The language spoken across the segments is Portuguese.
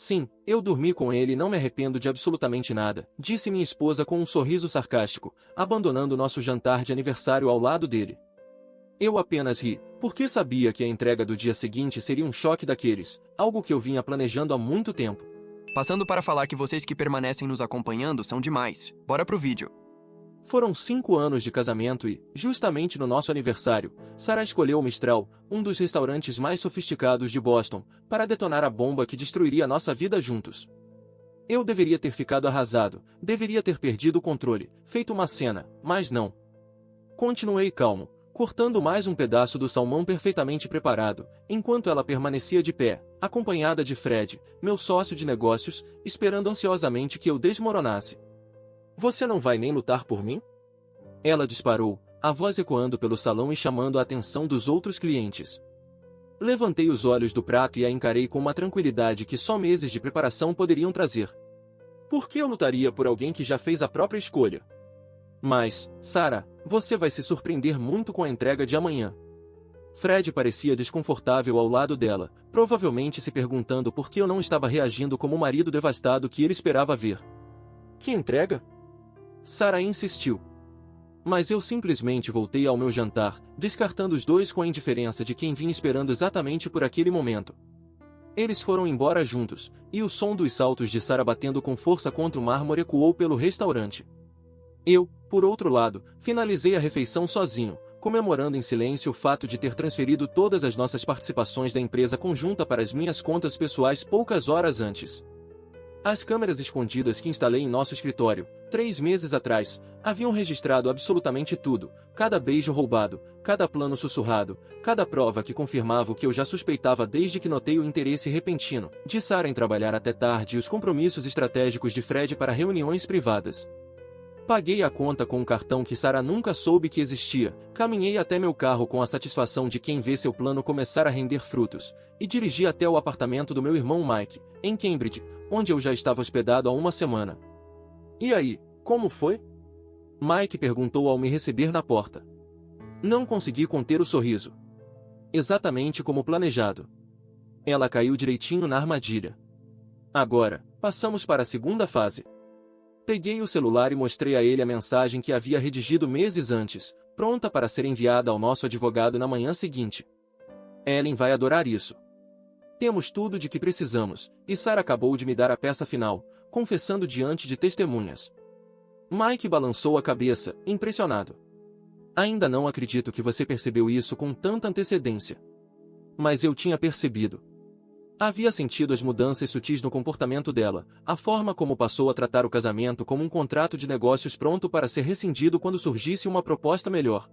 Sim, eu dormi com ele e não me arrependo de absolutamente nada, disse minha esposa com um sorriso sarcástico, abandonando nosso jantar de aniversário ao lado dele. Eu apenas ri, porque sabia que a entrega do dia seguinte seria um choque daqueles, algo que eu vinha planejando há muito tempo. Passando para falar que vocês que permanecem nos acompanhando são demais. Bora pro vídeo. Foram 5 anos de casamento e, justamente no nosso aniversário, Sarah escolheu o Mistral, um dos restaurantes mais sofisticados de Boston, para detonar a bomba que destruiria nossa vida juntos. Eu deveria ter ficado arrasado, deveria ter perdido o controle, feito uma cena, mas não. Continuei calmo, cortando mais um pedaço do salmão perfeitamente preparado, enquanto ela permanecia de pé, acompanhada de Fred, meu sócio de negócios, esperando ansiosamente que eu desmoronasse. Você não vai nem lutar por mim? Ela disparou, a voz ecoando pelo salão e chamando a atenção dos outros clientes. Levantei os olhos do prato e a encarei com uma tranquilidade que só meses de preparação poderiam trazer. Por que eu lutaria por alguém que já fez a própria escolha? Mas, Sarah, você vai se surpreender muito com a entrega de amanhã. Fred parecia desconfortável ao lado dela, provavelmente se perguntando por que eu não estava reagindo como o marido devastado que ele esperava ver. Que entrega? Sarah insistiu. Mas eu simplesmente voltei ao meu jantar, descartando os dois com a indiferença de quem vinha esperando exatamente por aquele momento. Eles foram embora juntos, e o som dos saltos de Sarah batendo com força contra o mármore ecoou pelo restaurante. Eu, por outro lado, finalizei a refeição sozinho, comemorando em silêncio o fato de ter transferido todas as nossas participações da empresa conjunta para as minhas contas pessoais poucas horas antes. As câmeras escondidas que instalei em nosso escritório, 3 meses atrás, haviam registrado absolutamente tudo, cada beijo roubado, cada plano sussurrado, cada prova que confirmava o que eu já suspeitava desde que notei o interesse repentino de Sarah em trabalhar até tarde e os compromissos estratégicos de Fred para reuniões privadas. Paguei a conta com um cartão que Sarah nunca soube que existia, caminhei até meu carro com a satisfação de quem vê seu plano começar a render frutos, e dirigi até o apartamento do meu irmão Mike, em Cambridge, onde eu já estava hospedado há uma semana. E aí, como foi? Mike perguntou ao me receber na porta. Não consegui conter o sorriso. Exatamente como planejado. Ela caiu direitinho na armadilha. Agora, passamos para a segunda fase. Peguei o celular e mostrei a ele a mensagem que havia redigido meses antes, pronta para ser enviada ao nosso advogado na manhã seguinte. Ellen vai adorar isso. Temos tudo de que precisamos, e Sarah acabou de me dar a peça final, confessando diante de testemunhas. Mike balançou a cabeça, impressionado. Ainda não acredito que você percebeu isso com tanta antecedência. Mas eu tinha percebido. Havia sentido as mudanças sutis no comportamento dela, a forma como passou a tratar o casamento como um contrato de negócios pronto para ser rescindido quando surgisse uma proposta melhor.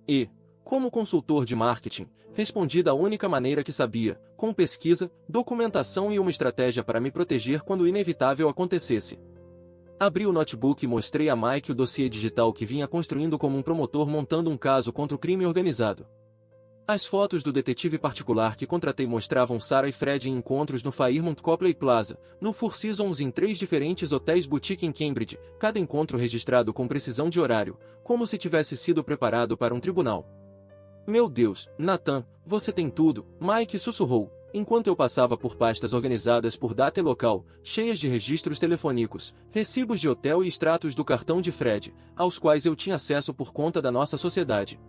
E, como consultor de marketing, respondi da única maneira que sabia, com pesquisa, documentação e uma estratégia para me proteger quando o inevitável acontecesse. Abri o notebook e mostrei a Mike o dossiê digital que vinha construindo como um promotor montando um caso contra o crime organizado. As fotos do detetive particular que contratei mostravam Sarah e Fred em encontros no Fairmont Copley Plaza, no Four Seasons em 3 diferentes hotéis boutique em Cambridge, cada encontro registrado com precisão de horário, como se tivesse sido preparado para um tribunal. Meu Deus, Nathan, você tem tudo, Mike sussurrou, enquanto eu passava por pastas organizadas por data e local, cheias de registros telefônicos, recibos de hotel e extratos do cartão de Fred, aos quais eu tinha acesso por conta da nossa sociedade.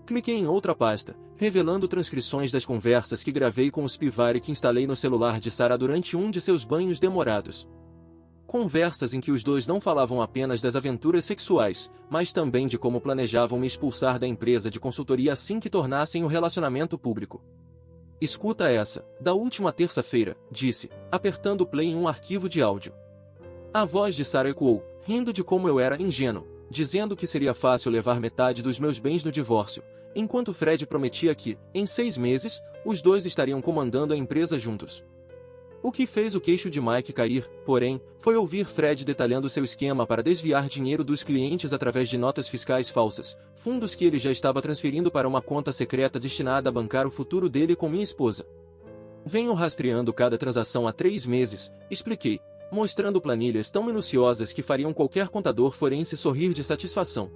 Cliquei em outra pasta, revelando transcrições das conversas que gravei com o Spivare que instalei no celular de Sarah durante um de seus banhos demorados. Conversas em que os dois não falavam apenas das aventuras sexuais, mas também de como planejavam me expulsar da empresa de consultoria assim que tornassem o relacionamento público. Escuta essa, da última terça-feira, disse, apertando play em um arquivo de áudio. A voz de Sarah ecoou, rindo de como eu era ingênuo, dizendo que seria fácil levar metade dos meus bens no divórcio, enquanto Fred prometia que, em 6 meses, os dois estariam comandando a empresa juntos. O que fez o queixo de Mike cair, porém, foi ouvir Fred detalhando seu esquema para desviar dinheiro dos clientes através de notas fiscais falsas, fundos que ele já estava transferindo para uma conta secreta destinada a bancar o futuro dele com minha esposa. Venho rastreando cada transação há 3 meses, expliquei, mostrando planilhas tão minuciosas que fariam qualquer contador forense sorrir de satisfação.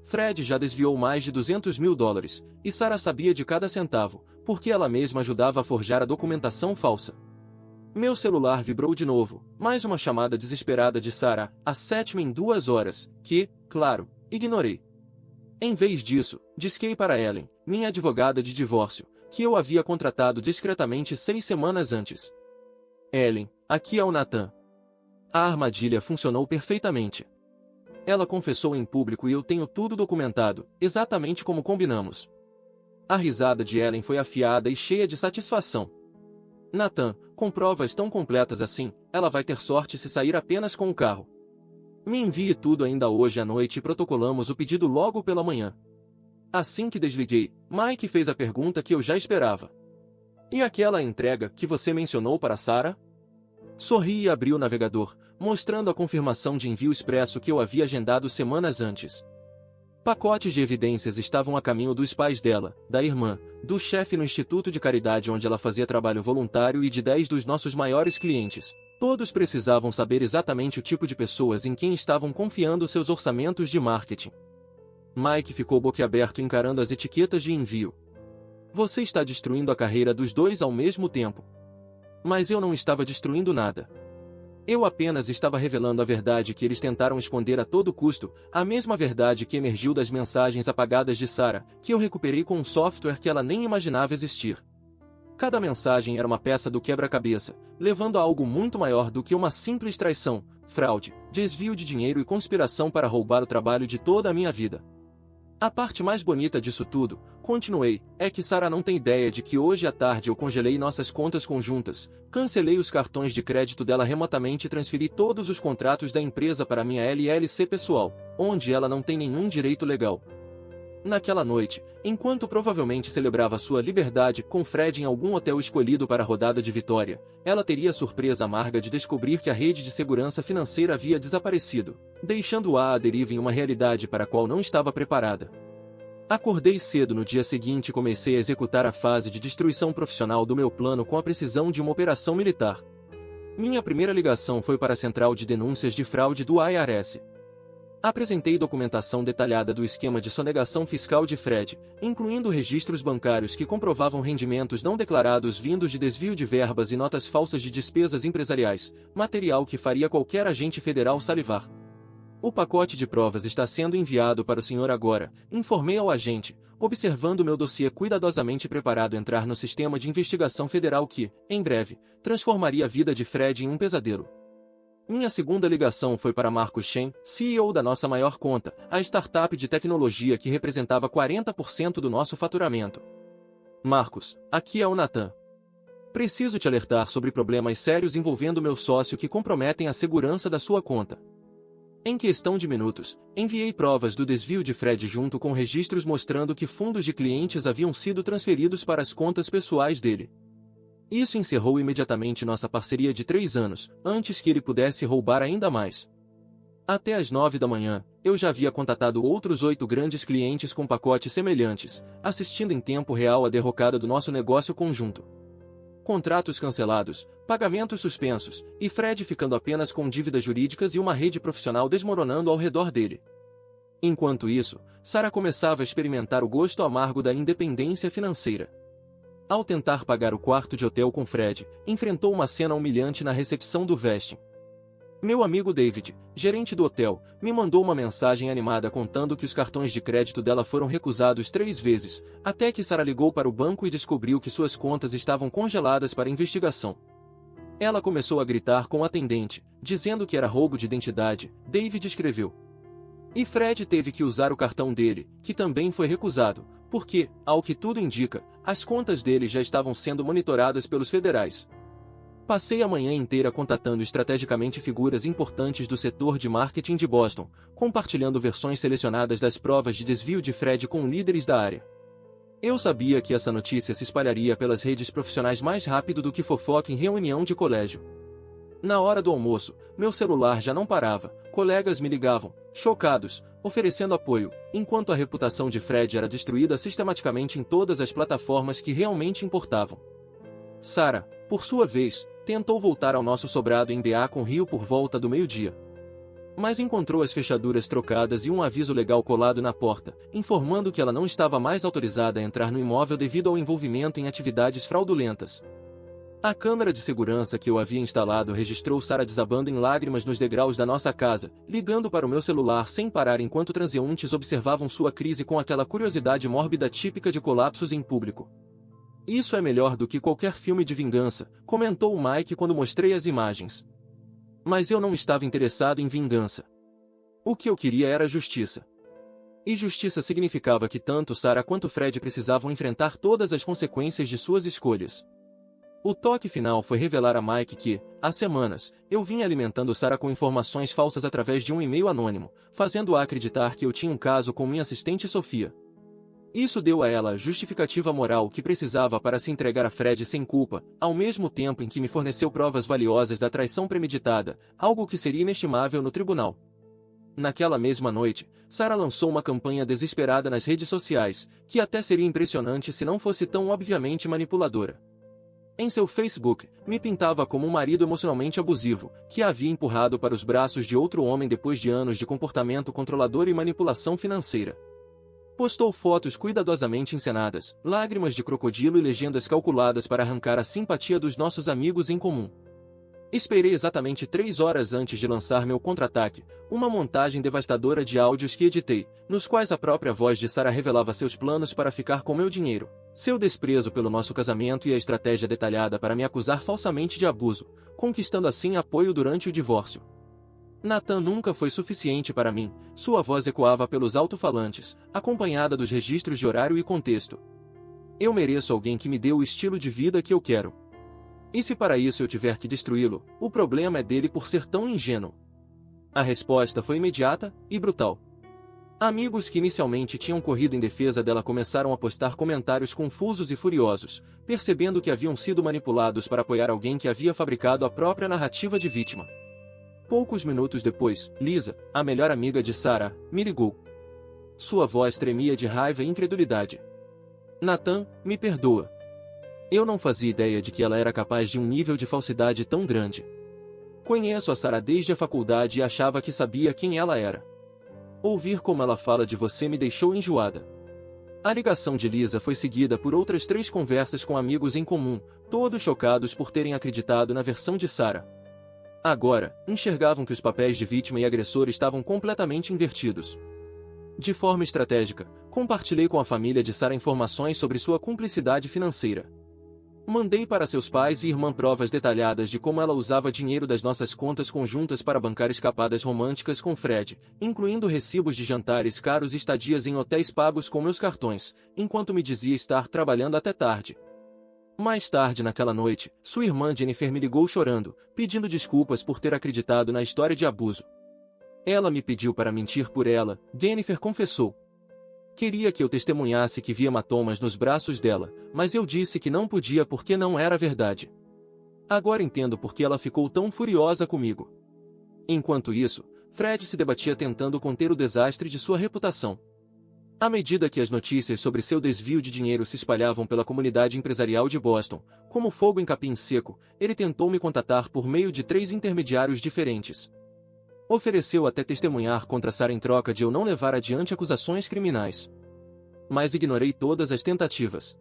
Fred já desviou mais de $200 mil, e Sarah sabia de cada centavo, porque ela mesma ajudava a forjar a documentação falsa. Meu celular vibrou de novo, mais uma chamada desesperada de Sarah, a sétima em 2 horas, que, claro, ignorei. Em vez disso, disquei para Ellen, minha advogada de divórcio, que eu havia contratado discretamente 6 semanas antes. Ellen, aqui é o Nathan. A armadilha funcionou perfeitamente. Ela confessou em público e eu tenho tudo documentado, exatamente como combinamos. A risada de Ellen foi afiada e cheia de satisfação. Nathan, com provas tão completas assim, ela vai ter sorte se sair apenas com o carro. Me envie tudo ainda hoje à noite e protocolamos o pedido logo pela manhã. Assim que desliguei, Mike fez a pergunta que eu já esperava. E aquela entrega que você mencionou para Sarah? Sorri e abri o navegador, mostrando a confirmação de envio expresso que eu havia agendado semanas antes. Pacotes de evidências estavam a caminho dos pais dela, da irmã, do chefe no instituto de caridade onde ela fazia trabalho voluntário e de 10 dos nossos maiores clientes. Todos precisavam saber exatamente o tipo de pessoas em quem estavam confiando seus orçamentos de marketing. Mike ficou boquiaberto encarando as etiquetas de envio. Você está destruindo a carreira dos dois ao mesmo tempo. Mas eu não estava destruindo nada. Eu apenas estava revelando a verdade que eles tentaram esconder a todo custo, a mesma verdade que emergiu das mensagens apagadas de Sarah, que eu recuperei com um software que ela nem imaginava existir. Cada mensagem era uma peça do quebra-cabeça, levando a algo muito maior do que uma simples traição, fraude, desvio de dinheiro e conspiração para roubar o trabalho de toda a minha vida. A parte mais bonita disso tudo, continuei, é que Sarah não tem ideia de que hoje à tarde eu congelei nossas contas conjuntas, cancelei os cartões de crédito dela remotamente e transferi todos os contratos da empresa para minha LLC pessoal, onde ela não tem nenhum direito legal. Naquela noite, enquanto provavelmente celebrava sua liberdade com Fred em algum hotel escolhido para a rodada de vitória, ela teria a surpresa amarga de descobrir que a rede de segurança financeira havia desaparecido, deixando-a à deriva em uma realidade para a qual não estava preparada. Acordei cedo no dia seguinte e comecei a executar a fase de destruição profissional do meu plano com a precisão de uma operação militar. Minha primeira ligação foi para a central de denúncias de fraude do IRS. Apresentei documentação detalhada do esquema de sonegação fiscal de Fred, incluindo registros bancários que comprovavam rendimentos não declarados vindos de desvio de verbas e notas falsas de despesas empresariais, material que faria qualquer agente federal salivar. O pacote de provas está sendo enviado para o senhor agora, informei ao agente, observando meu dossiê cuidadosamente preparado entrar no sistema de investigação federal que, em breve, transformaria a vida de Fred em um pesadelo. Minha segunda ligação foi para Marcus Shen, CEO da nossa maior conta, a startup de tecnologia que representava 40% do nosso faturamento. Marcus, aqui é o Nathan. Preciso te alertar sobre problemas sérios envolvendo meu sócio que comprometem a segurança da sua conta. Em questão de minutos, enviei provas do desvio de Fred junto com registros mostrando que fundos de clientes haviam sido transferidos para as contas pessoais dele. Isso encerrou imediatamente nossa parceria de 3 anos, antes que ele pudesse roubar ainda mais. Até às 9 da manhã, eu já havia contatado outros 8 grandes clientes com pacotes semelhantes, assistindo em tempo real a derrocada do nosso negócio conjunto. Contratos cancelados, pagamentos suspensos, e Fred ficando apenas com dívidas jurídicas e uma rede profissional desmoronando ao redor dele. Enquanto isso, Sarah começava a experimentar o gosto amargo da independência financeira. Ao tentar pagar o quarto de hotel com Fred, enfrentou uma cena humilhante na recepção do Vesting. Meu amigo David, gerente do hotel, me mandou uma mensagem animada contando que os cartões de crédito dela foram recusados 3 vezes, até que Sarah ligou para o banco e descobriu que suas contas estavam congeladas para investigação. Ela começou a gritar com o atendente, dizendo que era roubo de identidade, David escreveu. E Fred teve que usar o cartão dele, que também foi recusado, porque, ao que tudo indica, as contas dele já estavam sendo monitoradas pelos federais. Passei a manhã inteira contatando estrategicamente figuras importantes do setor de marketing de Boston, compartilhando versões selecionadas das provas de desvio de Fred com líderes da área. Eu sabia que essa notícia se espalharia pelas redes profissionais mais rápido do que fofoca em reunião de colégio. Na hora do almoço, meu celular já não parava, colegas me ligavam, chocados, oferecendo apoio, enquanto a reputação de Fred era destruída sistematicamente em todas as plataformas que realmente importavam. Sarah, por sua vez, tentou voltar ao nosso sobrado em Beacon Hill por volta do meio-dia. Mas encontrou as fechaduras trocadas e um aviso legal colado na porta, informando que ela não estava mais autorizada a entrar no imóvel devido ao envolvimento em atividades fraudulentas. A câmera de segurança que eu havia instalado registrou Sarah desabando em lágrimas nos degraus da nossa casa, ligando para o meu celular sem parar enquanto transeuntes observavam sua crise com aquela curiosidade mórbida típica de colapsos em público. Isso é melhor do que qualquer filme de vingança, comentou Mike quando mostrei as imagens. Mas eu não estava interessado em vingança. O que eu queria era justiça. E justiça significava que tanto Sarah quanto Fred precisavam enfrentar todas as consequências de suas escolhas. O toque final foi revelar a Mike que, há semanas, eu vinha alimentando Sarah com informações falsas através de um e-mail anônimo, fazendo-a acreditar que eu tinha um caso com minha assistente Sofia. Isso deu a ela a justificativa moral que precisava para se entregar a Fred sem culpa, ao mesmo tempo em que me forneceu provas valiosas da traição premeditada, algo que seria inestimável no tribunal. Naquela mesma noite, Sarah lançou uma campanha desesperada nas redes sociais, que até seria impressionante se não fosse tão obviamente manipuladora. Em seu Facebook, me pintava como um marido emocionalmente abusivo, que a havia empurrado para os braços de outro homem depois de anos de comportamento controlador e manipulação financeira. Postou fotos cuidadosamente encenadas, lágrimas de crocodilo e legendas calculadas para arrancar a simpatia dos nossos amigos em comum. Esperei exatamente 3 horas antes de lançar meu contra-ataque, uma montagem devastadora de áudios que editei, nos quais a própria voz de Sarah revelava seus planos para ficar com meu dinheiro, seu desprezo pelo nosso casamento e a estratégia detalhada para me acusar falsamente de abuso, conquistando assim apoio durante o divórcio. Nathan nunca foi suficiente para mim, sua voz ecoava pelos alto-falantes, acompanhada dos registros de horário e contexto. Eu mereço alguém que me dê o estilo de vida que eu quero. E se para isso eu tiver que destruí-lo, o problema é dele por ser tão ingênuo. A resposta foi imediata e brutal. Amigos que inicialmente tinham corrido em defesa dela começaram a postar comentários confusos e furiosos, percebendo que haviam sido manipulados para apoiar alguém que havia fabricado a própria narrativa de vítima. Poucos minutos depois, Lisa, a melhor amiga de Sarah, me ligou. Sua voz tremia de raiva e incredulidade. Nathan, me perdoa. Eu não fazia ideia de que ela era capaz de um nível de falsidade tão grande. Conheço a Sarah desde a faculdade e achava que sabia quem ela era. Ouvir como ela fala de você me deixou enjoada. A ligação de Lisa foi seguida por outras 3 conversas com amigos em comum, todos chocados por terem acreditado na versão de Sarah. Agora, enxergavam que os papéis de vítima e agressor estavam completamente invertidos. De forma estratégica, compartilhei com a família de Sarah informações sobre sua cumplicidade financeira. Mandei para seus pais e irmã provas detalhadas de como ela usava dinheiro das nossas contas conjuntas para bancar escapadas românticas com Fred, incluindo recibos de jantares caros e estadias em hotéis pagos com meus cartões, enquanto me dizia estar trabalhando até tarde. Mais tarde naquela noite, sua irmã Jennifer me ligou chorando, pedindo desculpas por ter acreditado na história de abuso. Ela me pediu para mentir por ela, Jennifer confessou. Queria que eu testemunhasse que via hematomas nos braços dela, mas eu disse que não podia porque não era verdade. Agora entendo por que ela ficou tão furiosa comigo. Enquanto isso, Fred se debatia tentando conter o desastre de sua reputação. À medida que as notícias sobre seu desvio de dinheiro se espalhavam pela comunidade empresarial de Boston, como fogo em capim seco, ele tentou me contatar por meio de 3 intermediários diferentes. Ofereceu até testemunhar contra Sarah em troca de eu não levar adiante acusações criminais. Mas ignorei todas as tentativas.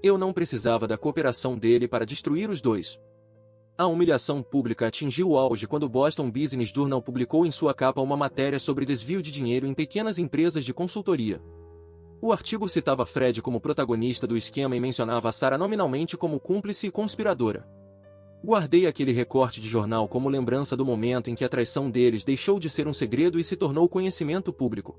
Eu não precisava da cooperação dele para destruir os dois. A humilhação pública atingiu o auge quando o Boston Business Journal publicou em sua capa uma matéria sobre desvio de dinheiro em pequenas empresas de consultoria. O artigo citava Fred como protagonista do esquema e mencionava Sarah nominalmente como cúmplice e conspiradora. Guardei aquele recorte de jornal como lembrança do momento em que a traição deles deixou de ser um segredo e se tornou conhecimento público.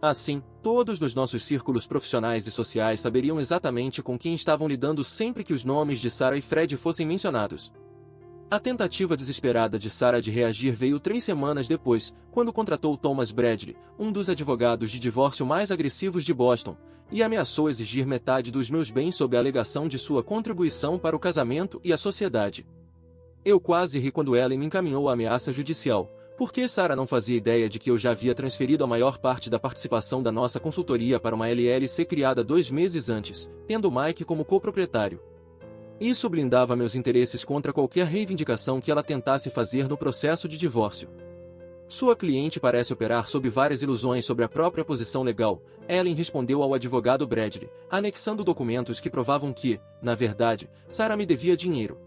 Assim, todos nos nossos círculos profissionais e sociais saberiam exatamente com quem estavam lidando sempre que os nomes de Sarah e Fred fossem mencionados. A tentativa desesperada de Sarah de reagir veio 3 semanas depois, quando contratou Thomas Bradley, um dos advogados de divórcio mais agressivos de Boston, e ameaçou exigir metade dos meus bens sob a alegação de sua contribuição para o casamento e a sociedade. Eu quase ri quando ela me encaminhou a ameaça judicial, porque Sarah não fazia ideia de que eu já havia transferido a maior parte da participação da nossa consultoria para uma LLC criada 2 meses antes, tendo Mike como coproprietário. Isso blindava meus interesses contra qualquer reivindicação que ela tentasse fazer no processo de divórcio. Sua cliente parece operar sob várias ilusões sobre a própria posição legal, Ellen respondeu ao advogado Bradley, anexando documentos que provavam que, na verdade, Sarah me devia dinheiro.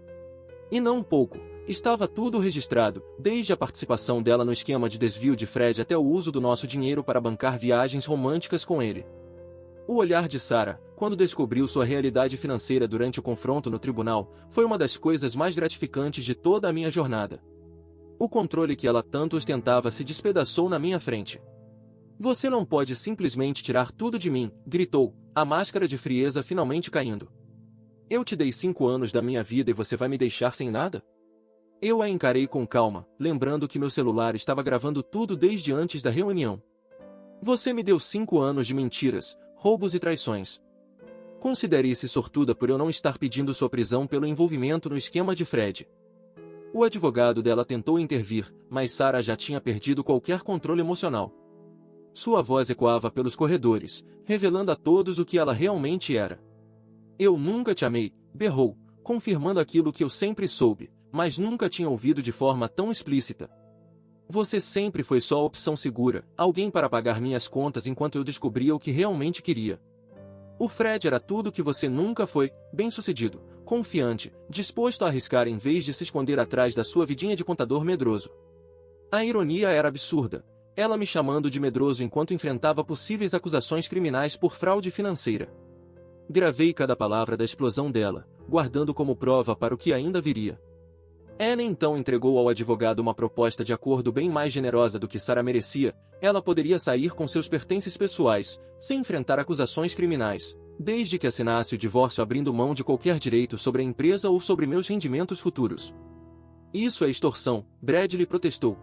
E não um pouco. Estava tudo registrado, desde a participação dela no esquema de desvio de Fred até o uso do nosso dinheiro para bancar viagens românticas com ele. O olhar de Sarah, quando descobriu sua realidade financeira durante o confronto no tribunal, foi uma das coisas mais gratificantes de toda a minha jornada. O controle que ela tanto ostentava se despedaçou na minha frente. Você não pode simplesmente tirar tudo de mim, gritou, a máscara de frieza finalmente caindo. Eu te dei 5 anos da minha vida e você vai me deixar sem nada? Eu a encarei com calma, lembrando que meu celular estava gravando tudo desde antes da reunião. Você me deu 5 anos de mentiras, roubos e traições. Considere-se sortuda por eu não estar pedindo sua prisão pelo envolvimento no esquema de Fred. O advogado dela tentou intervir, mas Sarah já tinha perdido qualquer controle emocional. Sua voz ecoava pelos corredores, revelando a todos o que ela realmente era. Eu nunca te amei, berrou, confirmando aquilo que eu sempre soube, mas nunca tinha ouvido de forma tão explícita. Você sempre foi só a opção segura, alguém para pagar minhas contas enquanto eu descobria o que realmente queria. O Fred era tudo que você nunca foi, bem-sucedido, confiante, disposto a arriscar em vez de se esconder atrás da sua vidinha de contador medroso. A ironia era absurda, ela me chamando de medroso enquanto enfrentava possíveis acusações criminais por fraude financeira. Gravei cada palavra da explosão dela, guardando como prova para o que ainda viria. Ellen então entregou ao advogado uma proposta de acordo bem mais generosa do que Sarah merecia. Ela poderia sair com seus pertences pessoais, sem enfrentar acusações criminais, desde que assinasse o divórcio abrindo mão de qualquer direito sobre a empresa ou sobre meus rendimentos futuros. Isso é extorsão, Bradley protestou.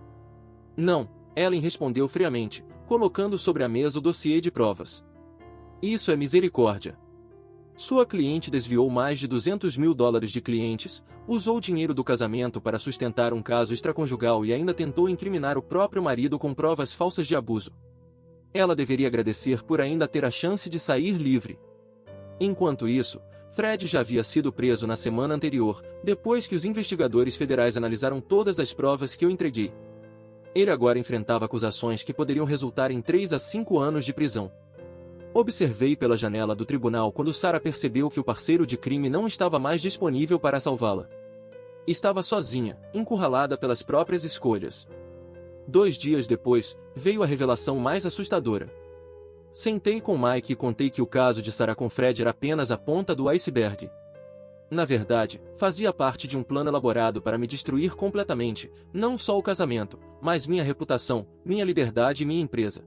Não, Ellen respondeu friamente, colocando sobre a mesa o dossiê de provas. Isso é misericórdia. Sua cliente desviou mais de $200 mil de clientes, usou o dinheiro do casamento para sustentar um caso extraconjugal e ainda tentou incriminar o próprio marido com provas falsas de abuso. Ela deveria agradecer por ainda ter a chance de sair livre. Enquanto isso, Fred já havia sido preso na semana anterior, depois que os investigadores federais analisaram todas as provas que eu entreguei. Ele agora enfrentava acusações que poderiam resultar em 3 a 5 anos de prisão. Observei pela janela do tribunal quando Sarah percebeu que o parceiro de crime não estava mais disponível para salvá-la. Estava sozinha, encurralada pelas próprias escolhas. 2 dias depois, veio a revelação mais assustadora. Sentei com Mike e contei que o caso de Sarah com Fred era apenas a ponta do iceberg. Na verdade, fazia parte de um plano elaborado para me destruir completamente, não só o casamento, mas minha reputação, minha liberdade e minha empresa.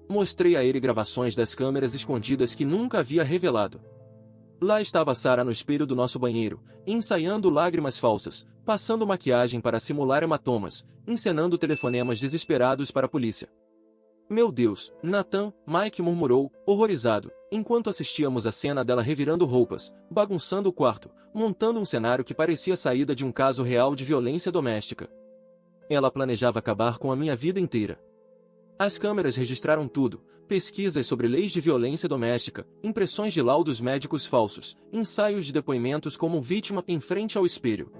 Mostrei a ele gravações das câmeras escondidas que nunca havia revelado. Lá estava Sarah no espelho do nosso banheiro, ensaiando lágrimas falsas, passando maquiagem para simular hematomas, encenando telefonemas desesperados para a polícia. Meu Deus, Nathan, Mike murmurou, horrorizado, enquanto assistíamos a cena dela revirando roupas, bagunçando o quarto, montando um cenário que parecia saída de um caso real de violência doméstica. Ela planejava acabar com a minha vida inteira. As câmeras registraram tudo, pesquisas sobre leis de violência doméstica, impressões de laudos médicos falsos, ensaios de depoimentos como vítima em frente ao espelho.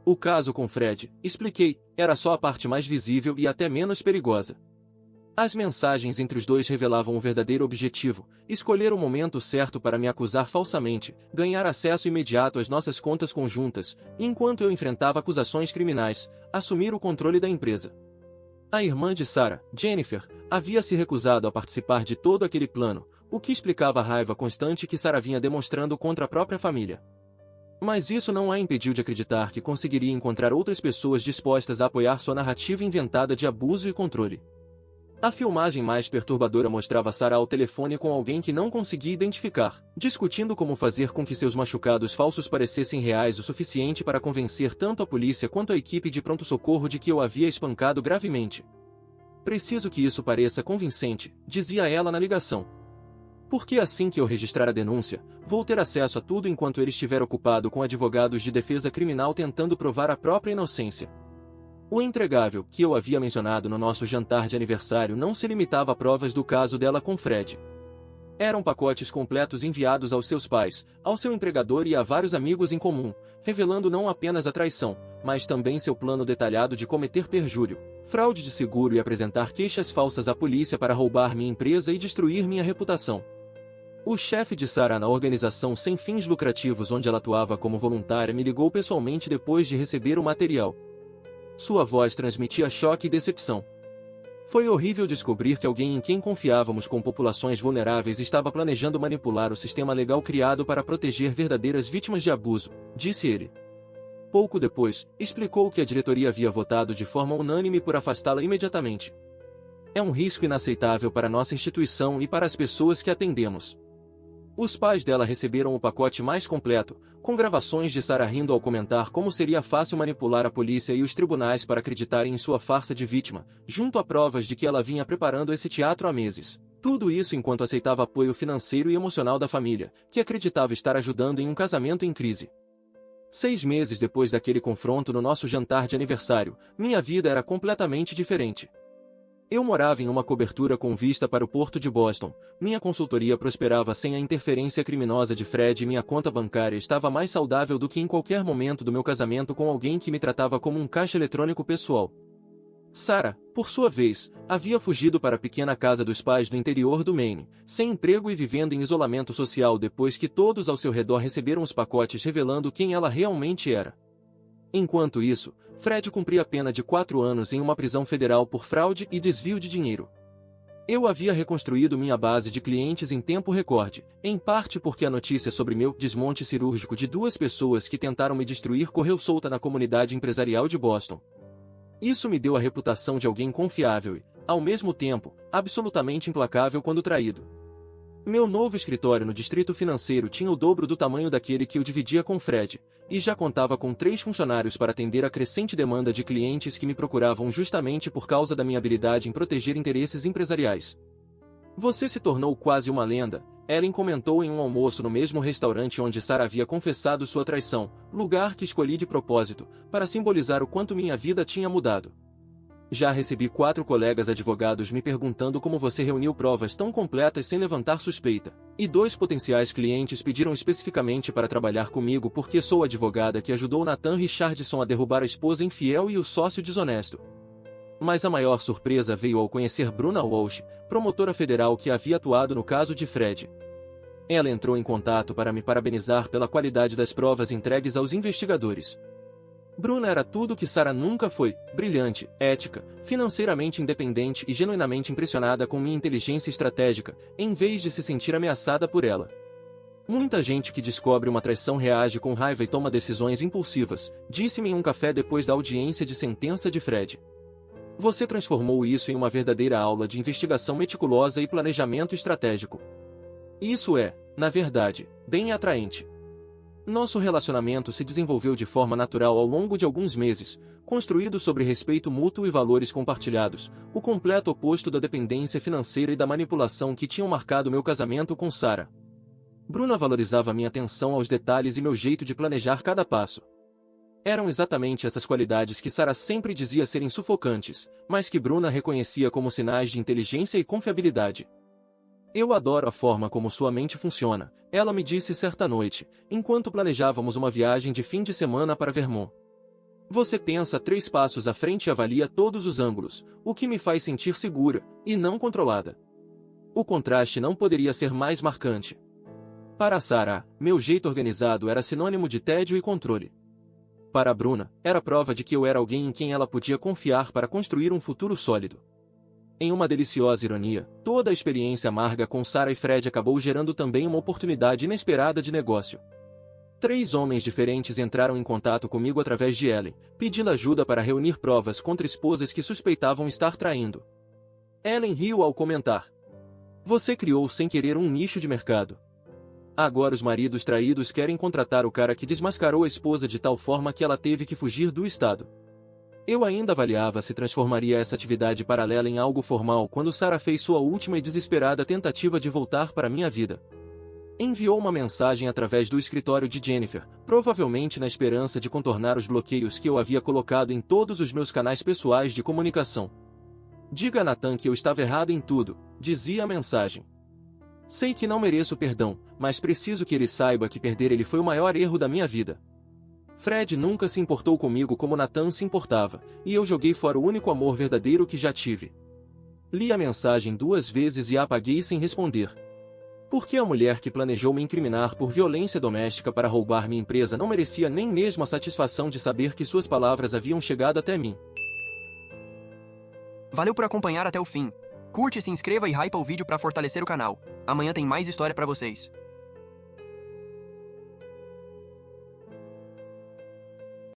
O caso com Fred, expliquei, era só a parte mais visível e até menos perigosa. As mensagens entre os dois revelavam o verdadeiro objetivo, escolher o momento certo para me acusar falsamente, ganhar acesso imediato às nossas contas conjuntas, enquanto eu enfrentava acusações criminais, assumir o controle da empresa. A irmã de Sarah, Jennifer, havia se recusado a participar de todo aquele plano, o que explicava a raiva constante que Sarah vinha demonstrando contra a própria família. Mas isso não a impediu de acreditar que conseguiria encontrar outras pessoas dispostas a apoiar sua narrativa inventada de abuso e controle. A filmagem mais perturbadora mostrava Sarah ao telefone com alguém que não conseguia identificar, discutindo como fazer com que seus machucados falsos parecessem reais o suficiente para convencer tanto a polícia quanto a equipe de pronto-socorro de que eu havia espancado gravemente. Preciso que isso pareça convincente, dizia ela na ligação. Porque assim que eu registrar a denúncia, vou ter acesso a tudo enquanto ele estiver ocupado com advogados de defesa criminal tentando provar a própria inocência. O entregável, que eu havia mencionado no nosso jantar de aniversário, não se limitava a provas do caso dela com Fred. Eram pacotes completos enviados aos seus pais, ao seu empregador e a vários amigos em comum, revelando não apenas a traição, mas também seu plano detalhado de cometer perjúrio, fraude de seguro e apresentar queixas falsas à polícia para roubar minha empresa e destruir minha reputação. O chefe de Sarah na organização sem fins lucrativos onde ela atuava como voluntária me ligou pessoalmente depois de receber o material. Sua voz transmitia choque e decepção. Foi horrível descobrir que alguém em quem confiávamos com populações vulneráveis estava planejando manipular o sistema legal criado para proteger verdadeiras vítimas de abuso, disse ele. Pouco depois, explicou que a diretoria havia votado de forma unânime por afastá-la imediatamente. É um risco inaceitável para nossa instituição e para as pessoas que atendemos. Os pais dela receberam o pacote mais completo, com gravações de Sarah rindo ao comentar como seria fácil manipular a polícia e os tribunais para acreditarem em sua farsa de vítima, junto a provas de que ela vinha preparando esse teatro há meses. Tudo isso enquanto aceitava apoio financeiro e emocional da família, que acreditava estar ajudando em um casamento em crise. 6 meses depois daquele confronto no nosso jantar de aniversário, minha vida era completamente diferente. Eu morava em uma cobertura com vista para o porto de Boston, minha consultoria prosperava sem a interferência criminosa de Fred e minha conta bancária estava mais saudável do que em qualquer momento do meu casamento com alguém que me tratava como um caixa eletrônico pessoal. Sarah, por sua vez, havia fugido para a pequena casa dos pais do interior do Maine, sem emprego e vivendo em isolamento social depois que todos ao seu redor receberam os pacotes revelando quem ela realmente era. Enquanto isso, Fred cumpria a pena de 4 anos em uma prisão federal por fraude e desvio de dinheiro. Eu havia reconstruído minha base de clientes em tempo recorde, em parte porque a notícia sobre meu desmonte cirúrgico de 2 pessoas que tentaram me destruir correu solta na comunidade empresarial de Boston. Isso me deu a reputação de alguém confiável e, ao mesmo tempo, absolutamente implacável quando traído. Meu novo escritório no distrito financeiro tinha o dobro do tamanho daquele que eu dividia com Fred, e já contava com 3 funcionários para atender a crescente demanda de clientes que me procuravam justamente por causa da minha habilidade em proteger interesses empresariais. Você se tornou quase uma lenda, Ellen comentou em um almoço no mesmo restaurante onde Sarah havia confessado sua traição, lugar que escolhi de propósito, para simbolizar o quanto minha vida tinha mudado. Já recebi 4 colegas advogados me perguntando como você reuniu provas tão completas sem levantar suspeita, e 2 potenciais clientes pediram especificamente para trabalhar comigo porque sou a advogada que ajudou Nathan Richardson a derrubar a esposa infiel e o sócio desonesto. Mas a maior surpresa veio ao conhecer Bruna Walsh, promotora federal que havia atuado no caso de Fred. Ela entrou em contato para me parabenizar pela qualidade das provas entregues aos investigadores. Bruna era tudo o que Sarah nunca foi, brilhante, ética, financeiramente independente e genuinamente impressionada com minha inteligência estratégica, em vez de se sentir ameaçada por ela. Muita gente que descobre uma traição reage com raiva e toma decisões impulsivas, disse-me em um café depois da audiência de sentença de Fred. Você transformou isso em uma verdadeira aula de investigação meticulosa e planejamento estratégico. Isso é, na verdade, bem atraente. Nosso relacionamento se desenvolveu de forma natural ao longo de alguns meses, construído sobre respeito mútuo e valores compartilhados, o completo oposto da dependência financeira e da manipulação que tinham marcado meu casamento com Sarah. Bruna valorizava minha atenção aos detalhes e meu jeito de planejar cada passo. Eram exatamente essas qualidades que Sarah sempre dizia serem sufocantes, mas que Bruna reconhecia como sinais de inteligência e confiabilidade. Eu adoro a forma como sua mente funciona, ela me disse certa noite, enquanto planejávamos uma viagem de fim de semana para Vermont. Você pensa 3 passos à frente e avalia todos os ângulos, o que me faz sentir segura, e não controlada. O contraste não poderia ser mais marcante. Para Sarah, meu jeito organizado era sinônimo de tédio e controle. Para Bruna, era prova de que eu era alguém em quem ela podia confiar para construir um futuro sólido. Em uma deliciosa ironia, toda a experiência amarga com Sarah e Fred acabou gerando também uma oportunidade inesperada de negócio. 3 homens diferentes entraram em contato comigo através de Ellen, pedindo ajuda para reunir provas contra esposas que suspeitavam estar traindo. Ellen riu ao comentar. Você criou sem querer um nicho de mercado. Agora os maridos traídos querem contratar o cara que desmascarou a esposa de tal forma que ela teve que fugir do estado. Eu ainda avaliava se transformaria essa atividade paralela em algo formal quando Sarah fez sua última e desesperada tentativa de voltar para minha vida. Enviou uma mensagem através do escritório de Jennifer, provavelmente na esperança de contornar os bloqueios que eu havia colocado em todos os meus canais pessoais de comunicação. Diga a Nathan que eu estava errado em tudo, dizia a mensagem. Sei que não mereço perdão, mas preciso que ele saiba que perder ele foi o maior erro da minha vida. Fred nunca se importou comigo como Nathan se importava, e eu joguei fora o único amor verdadeiro que já tive. Li a mensagem 2 vezes e a apaguei sem responder. Por que a mulher que planejou me incriminar por violência doméstica para roubar minha empresa não merecia nem mesmo a satisfação de saber que suas palavras haviam chegado até mim? Valeu por acompanhar até o fim. Curte, se inscreva e hypa o vídeo para fortalecer o canal. Amanhã tem mais história para vocês.